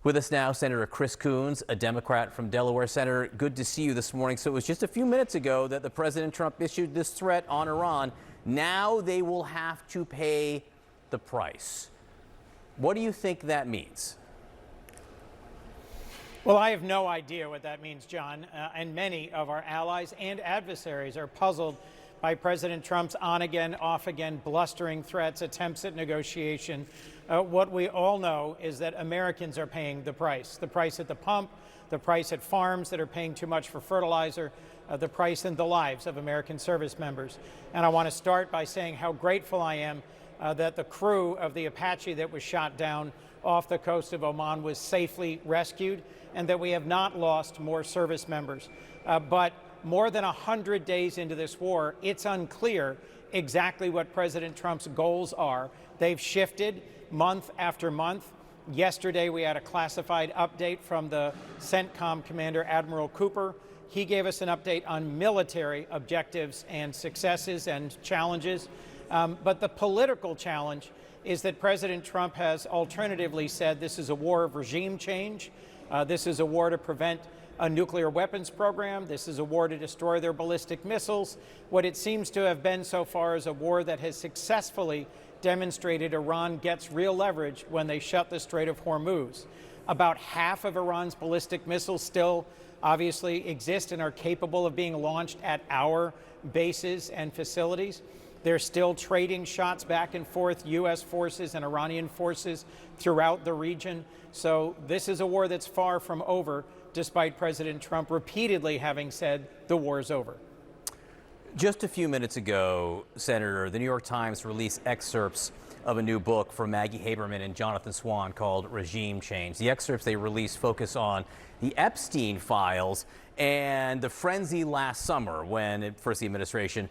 With us now, Senator Chris Coons, a Democrat from Delaware. Senator, good to see you this morning. So it was just a few minutes ago that the President Trump issued this threat on Iran. Now they will have to pay the price. What do you think that means? Well, I have no idea what that means, John, and many of our allies and adversaries are puzzled by President Trump's on-again, off-again, blustering threats, attempts at negotiation. What we all know is that Americans are paying the price at the pump, the price at farms that are paying too much for fertilizer, the price in the lives of American service members. And I want to start by saying how grateful I am that the crew of the Apache that was shot down off the coast of Oman was safely rescued, and that we have not lost more service members. But more than 100 days into this war, it's unclear exactly what President Trump's goals are. They've shifted month after month. Yesterday, we had a classified update from the CENTCOM commander, Admiral Cooper. He gave us an update on military objectives and successes and challenges. But the political challenge is that President Trump has alternatively said this is a war of regime change. This is a war to prevent a nuclear weapons program. This is a war to destroy their ballistic missiles. What it seems to have been so far is a war that has successfully demonstrated Iran gets real leverage when they shut the Strait of Hormuz. About half of Iran's ballistic missiles still obviously exist and are capable of being launched at our bases and facilities. They're still trading shots back and forth, U.S. forces and Iranian forces throughout the region. So this is a war that's far from over, despite President Trump repeatedly having said the war is over. Just a few minutes ago, Senator, the New York Times released excerpts of a new book from Maggie Haberman and Jonathan Swan called Regime Change. The excerpts they released focus on the Epstein files and the frenzy last summer when first the administration,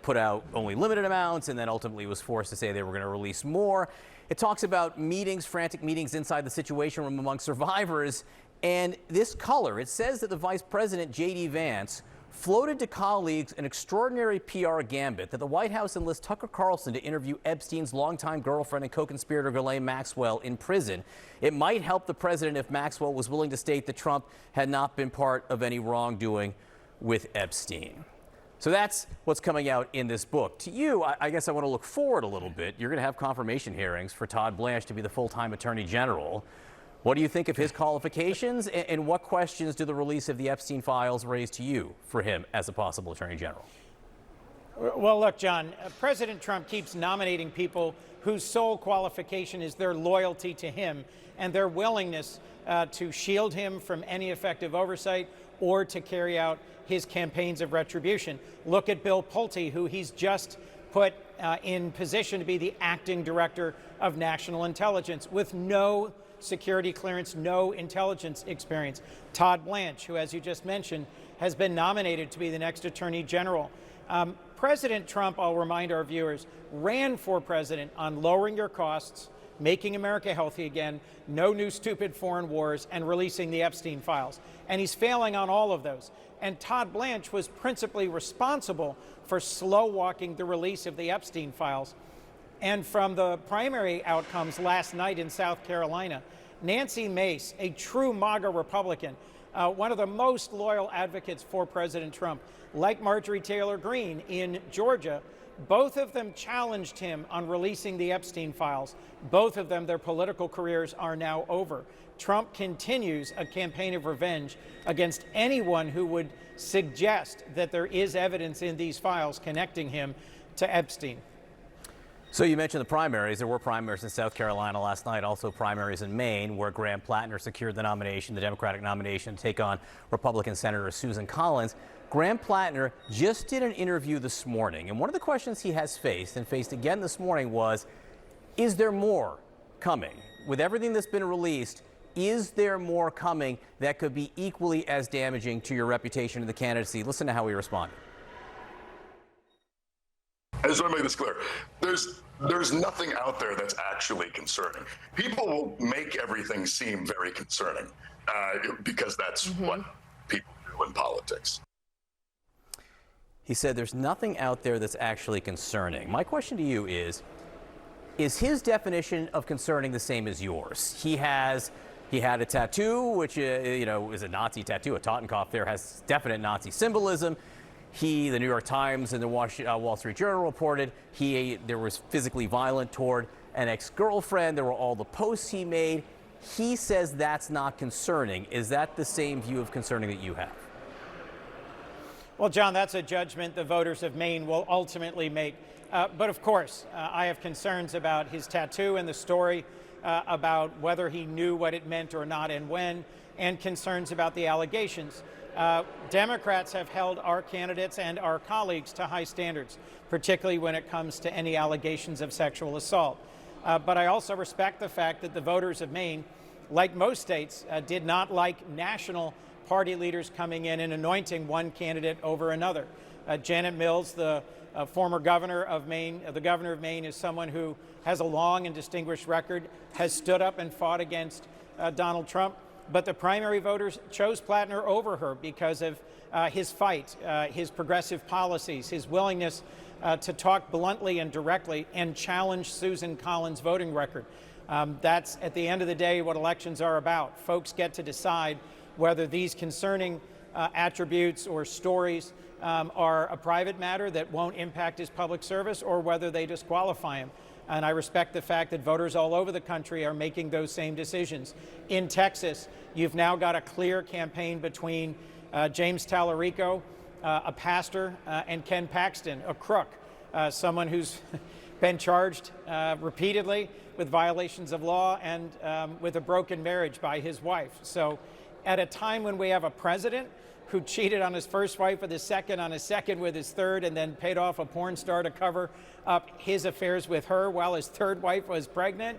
put out only limited amounts and then ultimately was forced to say they were going to release more. It talks about meetings, frantic meetings inside the Situation Room among survivors. And this color, it says that the Vice President, J.D. Vance, floated to colleagues an extraordinary PR gambit that the White House enlists Tucker Carlson to interview Epstein's longtime girlfriend and co-conspirator Ghislaine Maxwell in prison. It might help the president if Maxwell was willing to state that Trump had not been part of any wrongdoing with Epstein. So that's what's coming out in this book. To you, I guess I want to look forward a little bit. You're going to have confirmation hearings for Todd Blanche to be the full-time Attorney General. What do you think of his qualifications, and what questions do the release of the Epstein files raise to you for him as a possible Attorney General? Well, look, John, President Trump keeps nominating people whose sole qualification is their loyalty to him and their willingness to shield him from any effective oversight or to carry out his campaigns of retribution. Look at Bill Pulte, who he's just put in position to be the acting director of national intelligence with no security clearance, no intelligence experience. Todd Blanche, who, as you just mentioned, has been nominated to be the next Attorney General. President Trump, I'll remind our viewers, ran for president on lowering your costs, making America healthy again, no new stupid foreign wars, and releasing the Epstein files. And he's failing on all of those. And Todd Blanche was principally responsible for slow-walking the release of the Epstein files. And from the primary outcomes last night in South Carolina, Nancy Mace, a true MAGA Republican, one of the most loyal advocates for President Trump, like Marjorie Taylor Greene in Georgia, both of them challenged him on releasing the Epstein files. Both of them, their political careers are now over. Trump continues a campaign of revenge against anyone who would suggest that there is evidence in these files connecting him to Epstein. So you mentioned the primaries. There were primaries in South Carolina last night, also primaries in Maine, where Graham Plattner secured the nomination, the Democratic nomination, to take on Republican Senator Susan Collins. Graham Plattner just did an interview this morning, and one of the questions he has faced, and faced again this morning, was, is there more coming? With everything that's been released, is there more coming that could be equally as damaging to your reputation in the candidacy? Listen to how he responded. I just want to make this clear. There's nothing out there that's actually concerning. People will make everything seem very concerning because that's what people do in politics. He said there's nothing out there that's actually concerning. My question to you is his definition of concerning the same as yours? He has He had a tattoo, which is a Nazi tattoo. A Totenkopf there has definite Nazi symbolism. The New York Times and the Wall Street Journal reported there was physically violent toward an ex-girlfriend. There were all the posts he made. He says that's not concerning. Is that the same view of concerning that you have? Well, John, that's a judgment the voters of Maine will ultimately make. But of course, I have concerns about his tattoo and the story, about whether he knew what it meant or not and when, and concerns about the allegations. Democrats have held our candidates and our colleagues to high standards, particularly when it comes to any allegations of sexual assault. But I also respect the fact that the voters of Maine, like most states, did not like national party leaders coming in and anointing one candidate over another. Janet Mills, the former governor of Maine, the governor of Maine, is someone who has a long and distinguished record, has stood up and fought against Donald Trump. But the primary voters chose Plattner over her because of his fight, his progressive policies, his willingness to talk bluntly and directly and challenge Susan Collins' voting record. That's, at the end of the day, what elections are about. Folks get to decide whether these concerning attributes or stories are a private matter that won't impact his public service, or whether they disqualify him. And I respect the fact that voters all over the country are making those same decisions. In Texas, you've now got a clear campaign between James Tallarico, a pastor, and Ken Paxton, a crook, someone who's been charged repeatedly with violations of law and with a broken marriage by his wife. So at a time when we have a president who cheated on his first wife with his second, on his second with his third, and then paid off a porn star to cover up his affairs with her while his third wife was pregnant,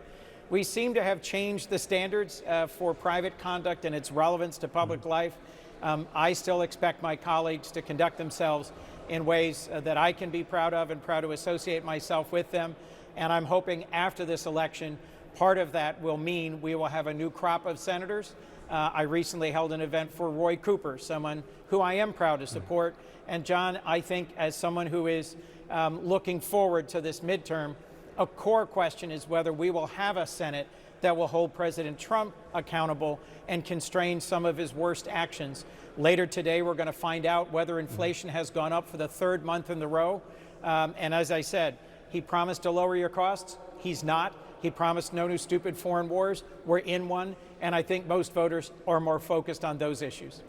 we seem to have changed the standards for private conduct and its relevance to public life. I still expect my colleagues to conduct themselves in ways that I can be proud of and proud to associate myself with them. And I'm hoping after this election, part of that will mean we will have a new crop of senators. I recently held an event for Roy Cooper, someone who I am proud to support. And John, I think as someone who is looking forward to this midterm, a core question is whether we will have a Senate that will hold President Trump accountable and constrain some of his worst actions. Later today, we're going to find out whether inflation has gone up for the third month in a row. And as I said, he promised to lower your costs. He's not. He promised no new stupid foreign wars. We're in one. And I think most voters are more focused on those issues.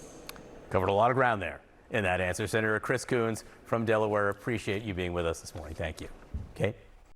Covered a lot of ground there in that answer. Senator Chris Coons from Delaware, appreciate you being with us this morning. Thank you. Okay.